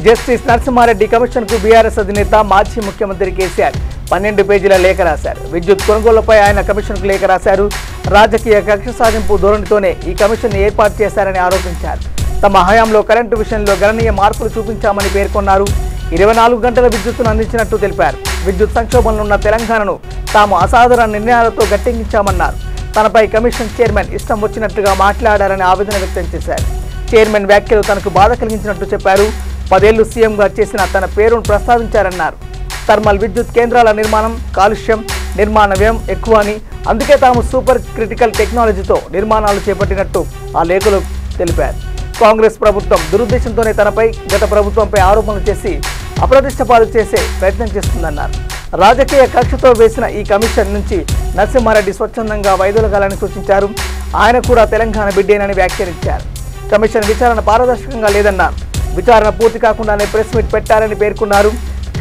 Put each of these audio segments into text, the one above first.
Justice Narasimha Reddy కమిషన్కు BRS అధినేత మాజీ ముఖ్యమంత్రి కేసీఆర్ 12 పేజీల లేఖ రాశారు. విద్యుత్ కొనుగోలుపై ఆయన కమిషన్కు లేఖ రాశారు. రాజకీయ కక్ష సాధింపు ధోరణితోనే ఈ కమిషన్ ఏర్పాటు చేశారని ఆరోపించారు. తమ హయాంలో కరెంటు విషయంలో గణనీయ మార్పులు చూపించామని పేర్కొన్నారు. 24 గంటల విద్యుత్తును అందించినట్టు తెలిపారు. విద్యుత్ సంక్షోభంలో ఉన్న తెలంగాణను తాము అసాధారణ నిర్ణయాలతో గట్టెక్కించామన్నారు. తనపై కమిషన్ చైర్మన్ ఇష్టం వచ్చినట్లుగా మాట్లాడారని ఆవేదన వ్యక్తం చేశారు. చైర్మన్ వ్యాఖ్యలు తనకు బాధ కలిగించినట్టు చెప్పారు. 10 ఏళ్లు సీఎంగా చేసిన తన పేరును ప్రస్తావించారన్నారు. థర్మల్ విద్యుత్ కేంద్రాల నిర్మాణం, కాలుష్యం, నిర్మాణ వ్యయం ఎక్కువ అని, అందుకే తాము సూపర్ క్రిటికల్ టెక్నాలజీతో నిర్మాణాలు చేపట్టినట్టు ఆ లేఖలో తెలిపారు. కాంగ్రెస్ ప్రభుత్వం దురుద్దేశంతోనే తనపై, గత ప్రభుత్వంపై ఆరోపణలు చేసి అప్రతిష్ట పాలు చేసే ప్రయత్నం చేస్తుందన్నారు. రాజకీయ కక్షతో వేసిన ఈ కమిషన్ నుంచి నరసింహారెడ్డి స్వచ్ఛందంగా వైదొలగాలని సూచించారు. ఆయన కూడా తెలంగాణ బిడ్డేనని వ్యాఖ్యానించారు. కమిషన్ విచారణ పారదర్శకంగా లేదన్నారు. విచారణ పూర్తి కాకుండానే ప్రెస్ మీట్ పెట్టారని పేర్కొన్నారు.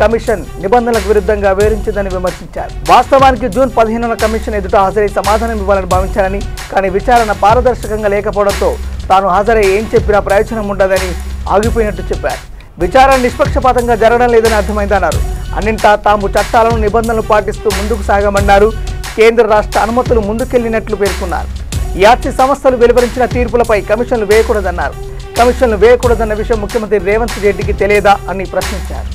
కమిషన్ నిబంధనలకు విరుద్ధంగా వివరించిందని విమర్శించారు. వాస్తవానికి జూన్ 15న కమిషన్ ఎదుట హాజరై సమాధానం ఇవ్వాలని భావించారని, కానీ విచారణ పారదర్శకంగా లేకపోవడంతో తాను హాజరై ఏం చెప్పినా ప్రయోజనం ఉండదని ఆగిపోయినట్టు చెప్పారు. విచారణ నిష్పక్షపాతంగా జరగడం లేదని అర్థమైందన్నారు. అన్నింటా తాము చట్టాలను, నిబంధనలు పాటిస్తూ ముందుకు సాగమన్నారు. కేంద్ర రాష్ట్ర అనుమతులు ముందుకెళ్లినట్లు పేర్కొన్నారు. ఈ ఆర్సీ సంస్థలు వెలువరించిన తీర్పులపై కమిషన్లు వేయకూడదన్నారు. కమిషన్లు వేయకూడదన్న విషయం ముఖ్యమంత్రి రేవంత్ రెడ్డికి తెలియదా అని ప్రశ్నించారు.